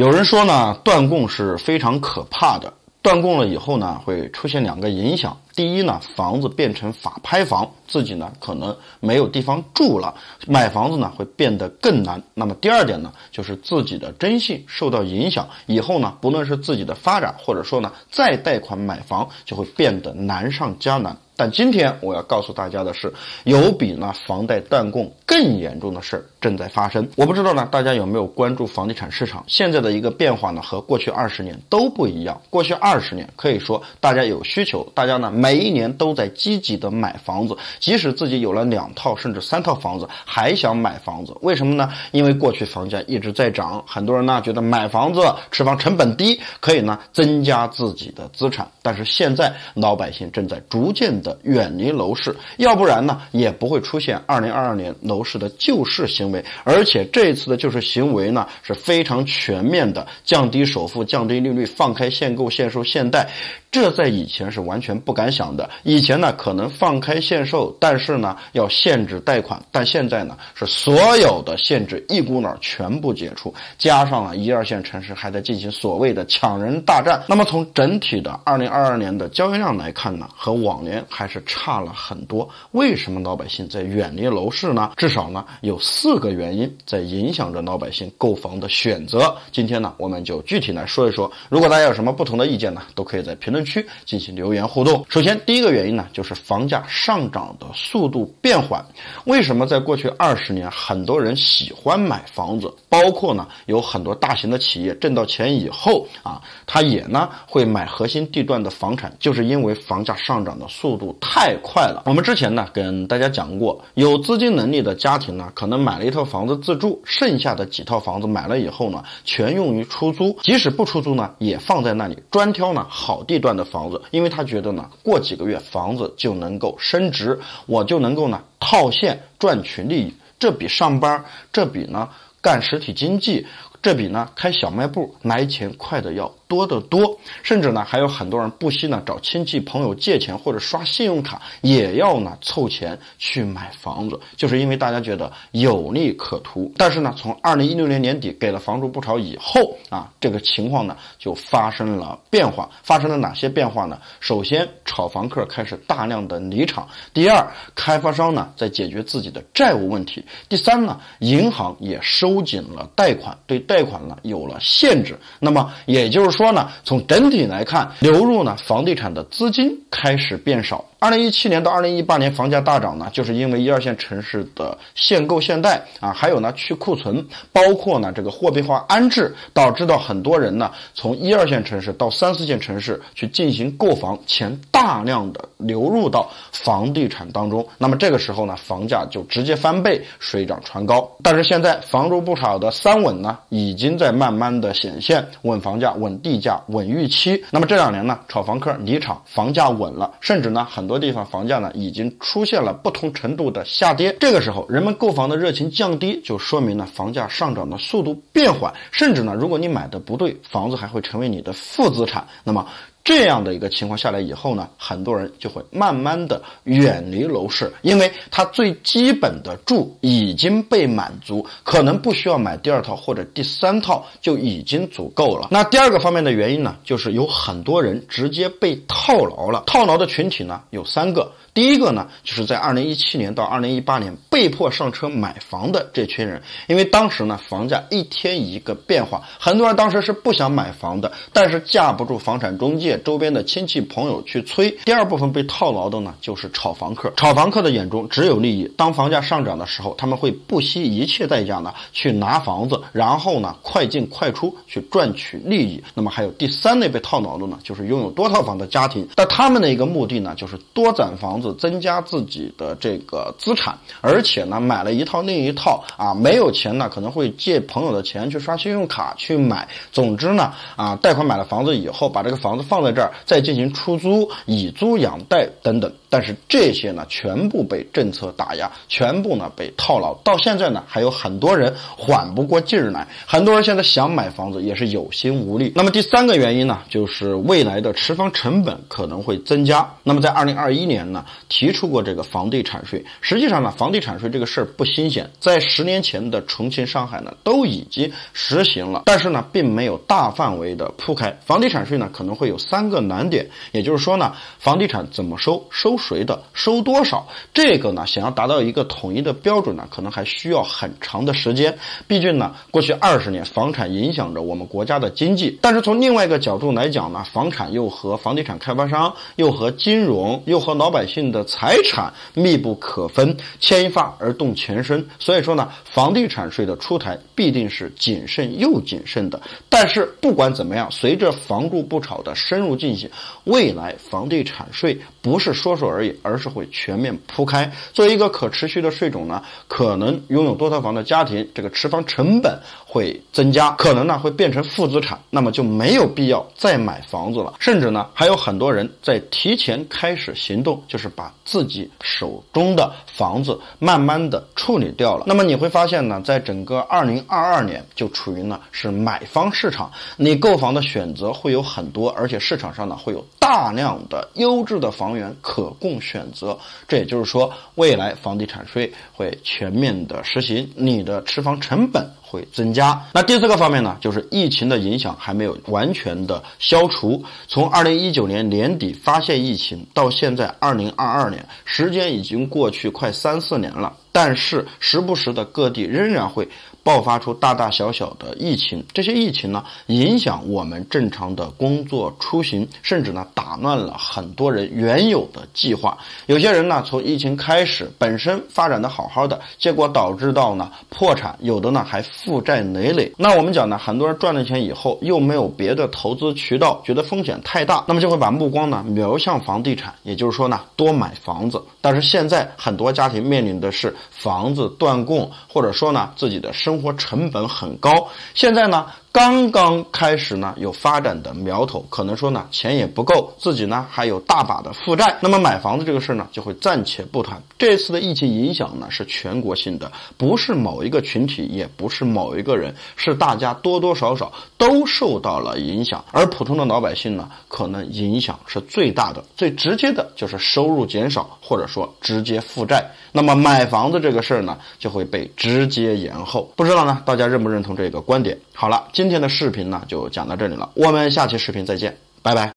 有人说呢，断供是非常可怕的。断供了以后呢，会出现2个影响。第一呢，房子变成法拍房，自己呢可能没有地方住了，买房子呢会变得更难。那么第二点呢，就是自己的征信受到影响，以后呢，不论是自己的发展，或者说呢再贷款买房，就会变得难上加难。但今天我要告诉大家的是，有比呢房贷断供更严重的事正在发生。我不知道呢大家有没有关注房地产市场，现在的一个变化呢和过去20年都不一样。过去20年可以说大家有需求，大家呢每一年都在积极的买房子，即使自己有了2套甚至3套房子还想买房子。为什么呢？因为过去房价一直在涨，很多人呢觉得买房子持房成本低，可以呢增加自己的资产。但是现在老百姓正在逐渐的远离楼市，要不然呢也不会出现2022年楼市的救市行为。而且这一次的救市行为呢是非常全面的，降低首付、降低利率、放开限购、限售、限贷，这在以前是完全不敢想的。以前呢可能放开限售，但是呢要限制贷款，但现在呢是所有的限制一股脑全部解除，加上了1、2线城市还在进行所谓的抢人大战。那么从整体的2022年的交易量来看呢，和往年还是差了很多。为什么老百姓在远离楼市呢？至少呢有4个原因在影响着老百姓购房的选择。今天呢我们就具体来说一说，如果大家有什么不同的意见呢，都可以在评论区进行留言互动。首先第一个原因呢，就是房价上涨的速度变缓。为什么在过去20年很多人喜欢买房子，包括呢有很多大型的企业挣到钱以后他也呢会买核心地段的房产，就是因为房价上涨的速度太快了。我们之前呢跟大家讲过，有资金能力的家庭呢可能买了1套房子自住，剩下的几套房子买了以后呢全用于出租，即使不出租呢也放在那里，专挑呢好地段的房子，因为他觉得呢过几个月房子就能够升值，我就能够呢套现赚取利益，这比上班，这比呢干实体经济，这比呢开小卖部来钱快的要多得多。甚至呢还有很多人不惜呢找亲戚朋友借钱，或者刷信用卡也要呢凑钱去买房子，就是因为大家觉得有利可图。但是呢从2016年年底给了房住不炒以后这个情况呢就发生了变化。发生了哪些变化呢？首先炒房客开始大量的离场，第二开发商呢在解决自己的债务问题，第三呢银行也收紧了贷款，对贷款呢有了限制。那么也就是说呢，从整体来看，流入呢房地产的资金开始变少。2017年到2018年房价大涨呢，就是因为1、2线城市的限购限贷还有呢去库存，包括呢这个货币化安置，导致到很多人呢从1、2线城市到3、4线城市去进行购房，钱大量的流入到房地产当中。那么这个时候呢房价就直接翻倍，水涨船高。但是现在房住不炒的3稳呢已经在慢慢的显现，稳房价、稳地价、稳预期。那么这2年呢炒房客离场，房价稳了，甚至呢很多地方房价呢已经出现了不同程度的下跌。这个时候人们购房的热情降低，就说明了房价上涨的速度变缓，甚至呢如果你买的不对，房子还会成为你的负资产。那么这样的一个情况下来以后呢，很多人就会慢慢的远离楼市，因为他最基本的住已经被满足，可能不需要买第2套或者第3套就已经足够了。那第2个方面的原因呢，就是有很多人直接被套牢了。套牢的群体呢有3个。第一个呢，就是在2017年到2018年被迫上车买房的这群人，因为当时呢房价一天一个变化，很多人当时是不想买房的，但是架不住房产中介周边的亲戚朋友去催。第二部分被套牢的呢，就是炒房客。炒房客的眼中只有利益，当房价上涨的时候，他们会不惜一切代价呢去拿房子，然后呢快进快出去赚取利益。那么还有第3类被套牢的呢，就是拥有多套房的家庭，但他们的一个目的呢，就是多攒房子，增加自己的这个资产，而且呢买了一套另一套没有钱呢可能会借朋友的钱去刷信用卡去买。总之呢贷款买了房子以后，把这个房子放放在这儿再进行出租、以租养贷等等。但是这些呢，全部被政策打压，全部呢被套牢。到现在呢，还有很多人缓不过劲儿来，很多人现在想买房子也是有心无力。那么第三个原因呢，就是未来的持房成本可能会增加。那么在2021年呢，提出过这个房地产税。实际上呢，房地产税这个事儿不新鲜，在10年前的重庆、上海呢都已经实行了，但是呢，并没有大范围的铺开。房地产税呢可能会有3个难点，也就是说呢，房地产怎么收，收谁的，收多少，这个呢想要达到一个统一的标准呢，可能还需要很长的时间。毕竟呢，过去20年房产影响着我们国家的经济，但是从另外一个角度来讲呢，房产又和房地产开发商、又和金融、又和老百姓的财产密不可分，牵一发而动全身。所以说呢，房地产税的出台必定是谨慎又谨慎的。但是不管怎么样，随着房住不炒的深入进行，未来房地产税不是说说而已，而是会全面铺开。作为一个可持续的税种呢，可能拥有多套房的家庭，这个持房成本会增加，可能呢会变成负资产，那么就没有必要再买房子了。甚至呢，还有很多人在提前开始行动，就是把自己手中的房子慢慢的处理掉了。那么你会发现呢，在整个2022年就处于呢是买方市场，你购房的选择会有很多，而且市场上呢会有大量的优质的房源可供选择。这也就是说，未来房地产税会全面的实行，你的持房成本会增加。那第4个方面呢，就是疫情的影响还没有完全的消除。从2019年年底发现疫情到现在2022年，时间已经过去快3-4年了，但是时不时的各地仍然会爆发出大大小小的疫情。这些疫情呢，影响我们正常的工作出行，甚至呢打乱了很多人原有的计划。有些人呢从疫情开始本身发展的好好的，结果导致到呢破产，有的呢还负债累累。那我们讲呢，很多人赚了钱以后又没有别的投资渠道，觉得风险太大，那么就会把目光呢瞄向房地产，也就是说呢多买房子。但是现在很多家庭面临的是房子断供，或者说呢自己的生活成本很高，现在呢刚刚开始呢有发展的苗头，可能说呢钱也不够，自己呢还有大把的负债，那么买房子这个事呢就会暂且不谈。这次的疫情影响呢是全国性的，不是某一个群体，也不是某一个人，是大家多多少少都受到了影响。而普通的老百姓呢，可能影响是最大的，最直接的就是收入减少，或者说直接负债。那么买房子这个事儿呢就会被直接延后。不知道呢大家认不认同这个观点？好了，今天的视频呢就讲到这里了，我们下期视频再见，拜拜。